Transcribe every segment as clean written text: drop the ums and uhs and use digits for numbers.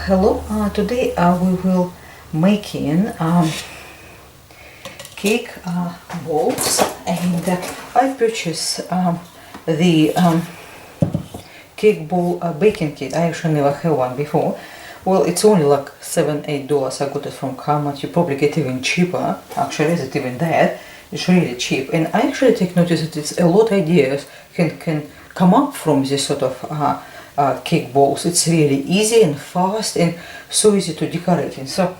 Hello, today we will making cake balls, and I purchased the cake ball baking kit. I actually never had one before. Well, it's only like $7-8. I got it from Kmart. You probably get even cheaper. Actually, is it even that? It's really cheap, and I actually take notice that it's a lot of ideas can come up from this sort of cake balls. It's really easy and fast and so easy to decorate. And so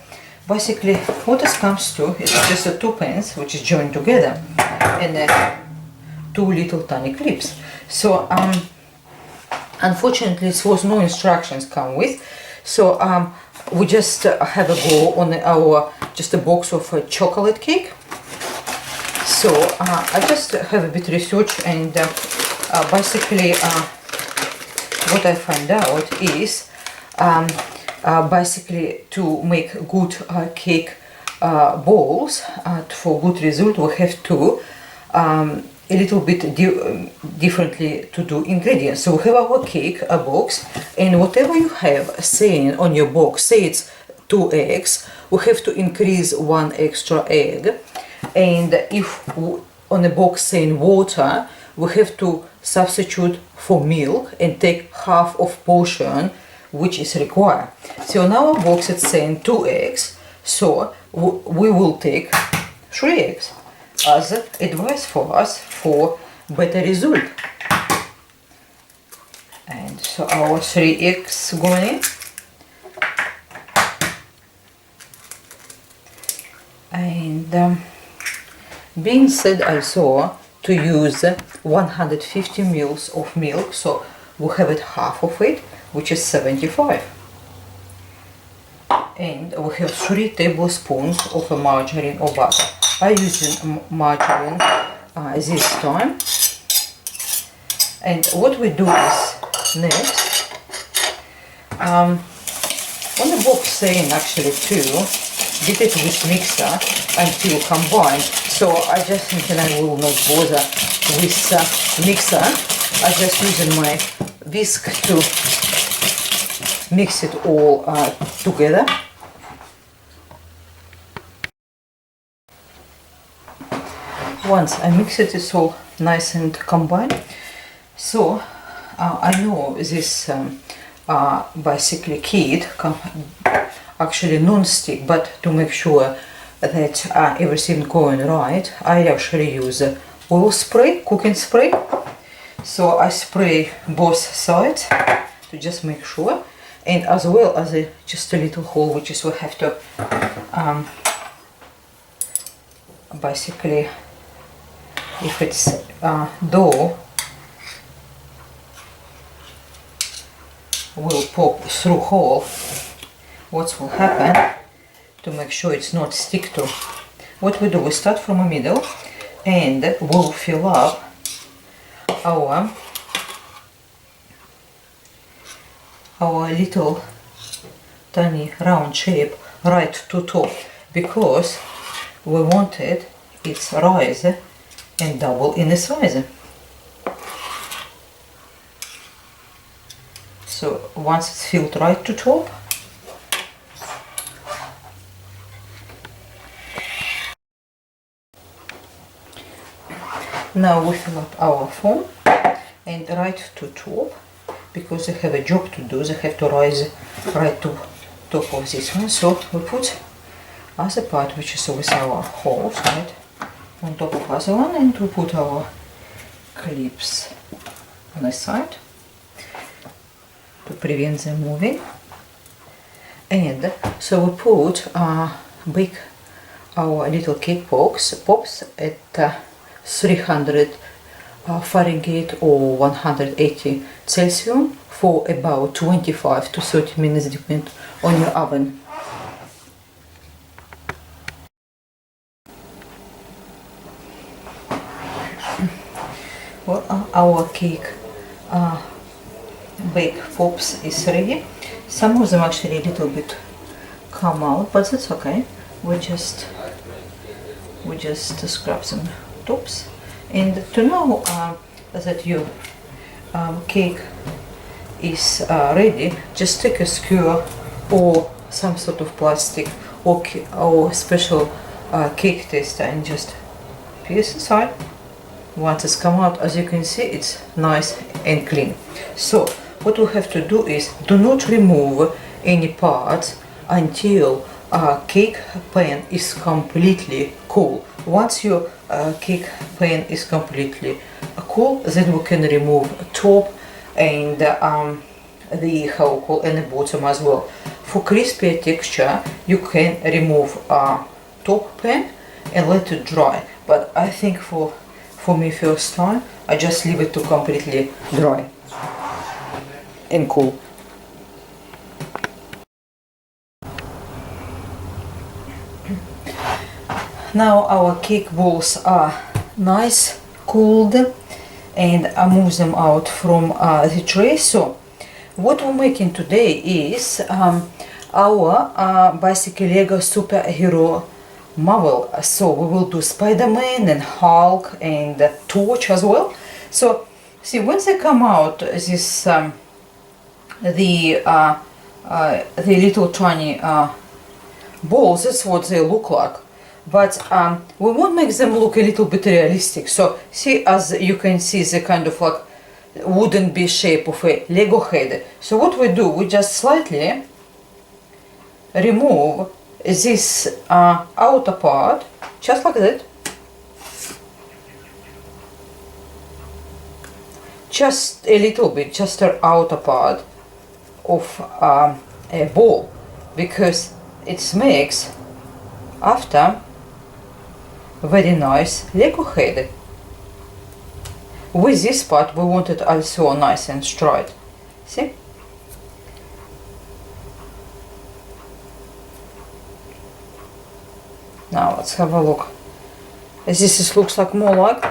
basically what this comes to is just two pens which is joined together and two little tiny clips. So unfortunately there was no instructions come with, so we just have a go on our just a box of chocolate cake. So I just have a bit research, and basically what I find out is basically to make good cake balls for good result, we have to a little bit differently to do ingredients. So we have our cake box, and whatever you have saying on your box, say it's 2 eggs, we have to increase 1 extra egg. And if on a box saying water, we have to substitute for milk and take half of portion which is required. So on our box it's saying 2 eggs, so we will take 3 eggs as advice for us for better result. And so our 3 eggs going in. And being said, I saw to use 150 mils of milk, so we have it half of it, which is 75. And we have 3 tablespoons of margarine or butter. I use margarine this time. And what we do is next, on the box saying actually to get it with mixer until combined. So I just think I will not bother with mixer. I just using my whisk to mix it all together. Once I mix it, it's all nice and combined. So I know this basically kit actually non-stick, but to make sure that everything going right, I actually use oil spray, cooking spray. So I spray both sides to just make sure, and as well as just a little hole which is we have to basically, if it's dough, will pop through hole. What will happen to make sure it's not stick to? What we do, we start from the middle and we'll fill up our little tiny round shape right to top, because we wanted its rise and double in the size. So once it's filled right to top, now we fill up our foam and right to top, because they have a job to do, they have to rise right to top of this one. So we put other part which is with our holes right on top of other one, and we put our clips on the side to prevent them moving. And so we put bake our little cake pops at 300 Fahrenheit or 180 Celsius for about 25 to 30 minutes, depending on your oven. Well, our cake bake pops is ready. Some of them actually a little bit come out, but that's okay. We just scrub them tops. And to know that your cake is ready, just take a skewer or some sort of plastic or special cake tester, and just pierce inside. Once it's come out, as you can see, it's nice and clean. So what we have to do is do not remove any parts until cake pan is completely cool. Once your cake pan is completely cool, then we can remove top and the how we call, and the bottom as well. For crispier texture, you can remove top pan and let it dry. But I think for me first time, I just leave it to completely dry and cool. Now our cake balls are nice, cooled, and I move them out from the tray. So what we're making today is our basically Lego superhero Marvel. So we will do Spider-Man and Hulk and Torch as well. So see, once they come out, this the little tiny balls, that's what they look like. But we won't make them look a little bit realistic. So see, as you can see, the kind of like wooden bee shape of a Lego head. So what we do, we just slightly remove this outer part, just like that. Just a little bit, just the outer part of a ball, because it makes after very nice Lego head. With this part we want it also nice and straight. See? Now let's have a look. This looks like more like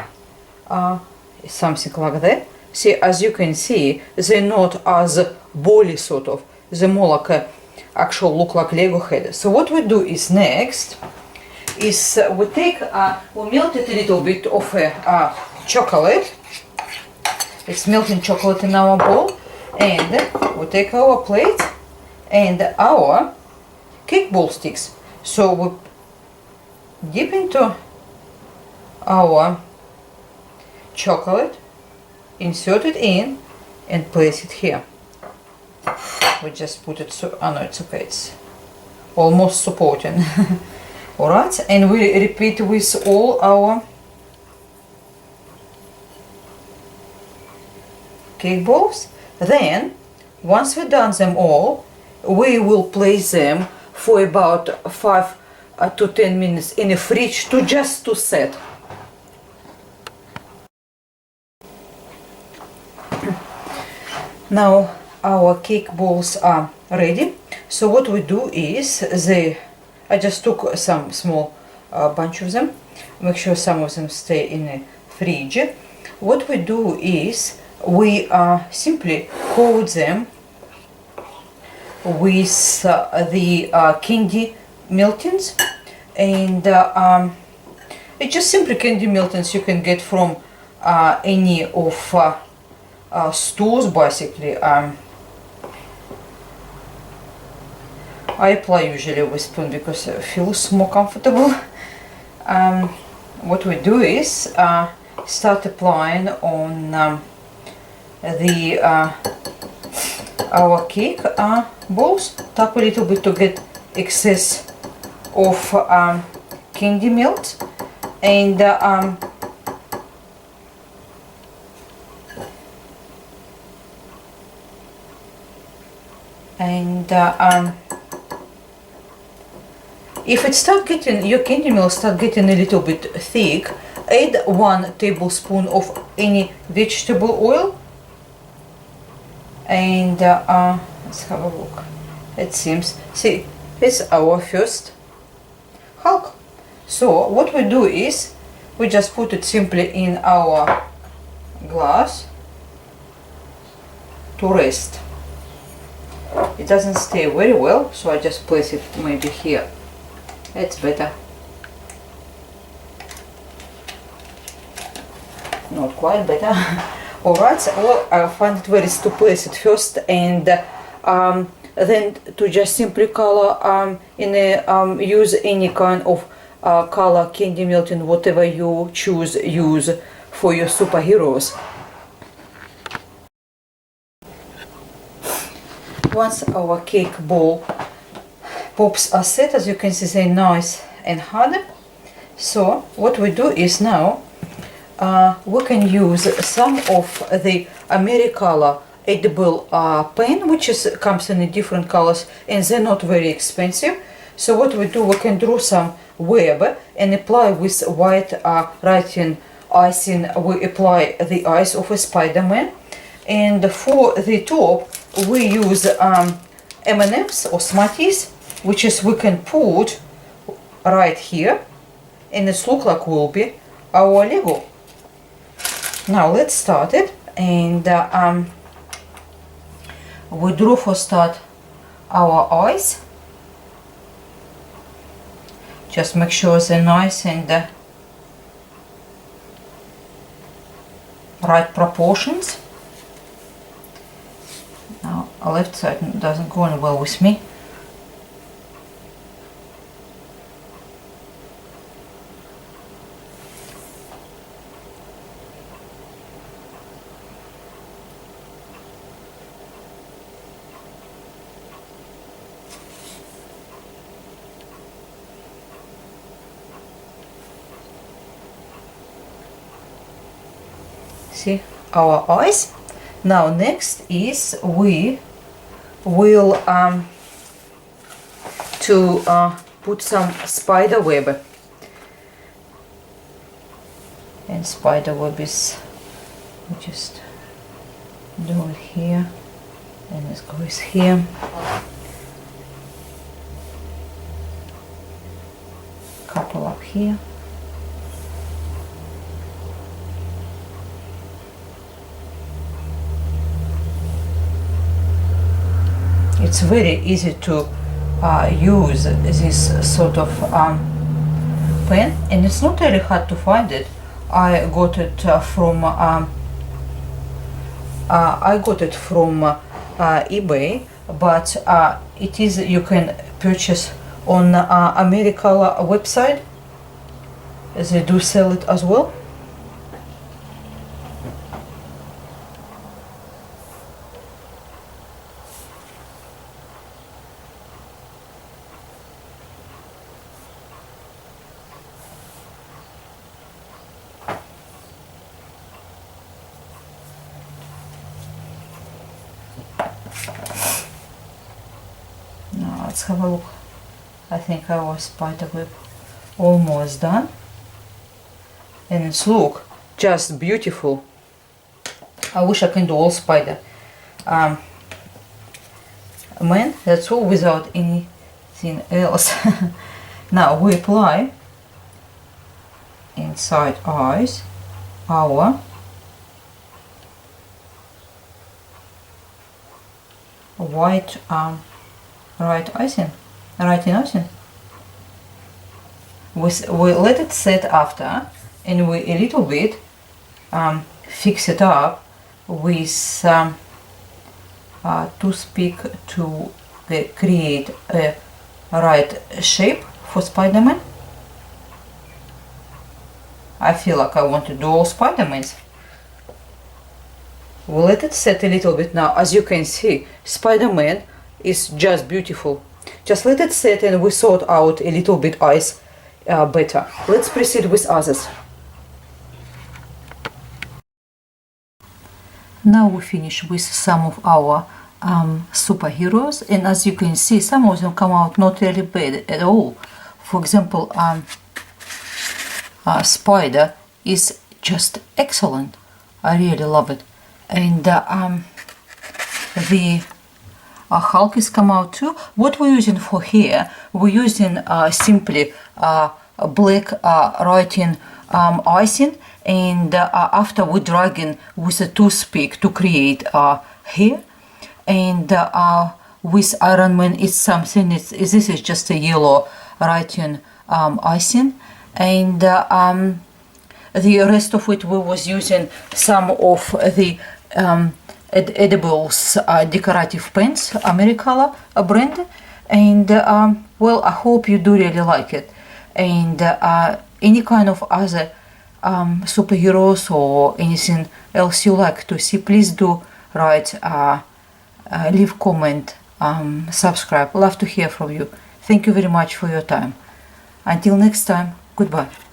something like that. See, as you can see, they're not as bally sort of. They're more like a actual look like Lego head. So what we do is next is we take we melted a little bit of chocolate. It's melting chocolate in our bowl, and we take our plate and our cake ball sticks. So we dip into our chocolate, insert it in, and place it here. We just put it so, oh no, it's okay, it's almost supporting. Alright, and we repeat with all our cake balls. Then, once we've done them all, we will place them for about 5 to 10 minutes in the fridge to just to set. Now our cake balls are ready. So what we do is I just took some small bunch of them, make sure some of them stay in the fridge. What we do is we simply coat them with the candy meltings, and it's just simply candy meltings you can get from any of stores basically. I apply usually with spoon because it feels more comfortable. What we do is start applying on our cake balls. Tap a little bit to get excess of candy melt, and if it start getting, your candy melt start getting a little bit thick, add 1 tablespoon of any vegetable oil, and let's have a look. It seems, see, it's our first Hulk. So what we do is we just put it simply in our glass to rest. It doesn't stay very well, so I just place it maybe here. It's better. Not quite better. Alright, so I find it very to place it first, and than to just simply color use any kind of color, candy melting, whatever you choose use for your superheroes. Once our cake ball pops are set, as you can see, they're nice and hard. So what we do is now we can use some of the AmeriColor edible pen, which comes in different colors, and they're not very expensive. So what we do, we can draw some web and apply with white writing icing. We apply the eyes of a Spider-Man, and for the top we use M&Ms or Smarties, which is we can put right here, and it looks like will be our Lego. Now let's start it, and we draw for start our eyes. Just make sure they're nice and right proportions. Now our left side doesn't go in well with me. See our eyes. Now next is we will put some spider web, and spider web is, we just do it here, and it goes here. Couple up here. It's very easy to use this sort of pen, and it's not really hard to find it. I got it from eBay, but it is, you can purchase on AmeriColor website. They do sell it as well. Now let's have a look. I think our spider web almost done, and it's look just beautiful. I wish I can do all spider man, that's all without anything else. Now we apply inside eyes our white writing icing. We let it set after, and we a little bit fix it up with toothpick to create a right shape for Spider-Man. I feel like I want to do all Spider-Mans. We'll let it set a little bit now. As you can see, Spider-Man is just beautiful. Just let it set and we sort out a little bit eyes better. Let's proceed with others. Now we finish with some of our superheroes, and as you can see, some of them come out not really bad at all. For example, Spider is just excellent. I really love it. And the Hulk is come out too. What we're using for here, we're using simply black writing icing, and after we're dragging with a toothpick to create hair. And with Iron Man it's something, this is just a yellow writing icing, and the rest of it we was using some of the edibles decorative paints, AmeriColor brand, and well, I hope you do really like it. And any kind of other superheroes or anything else you like to see, please do write, leave comment, subscribe. Love to hear from you. Thank you very much for your time. Until next time, goodbye.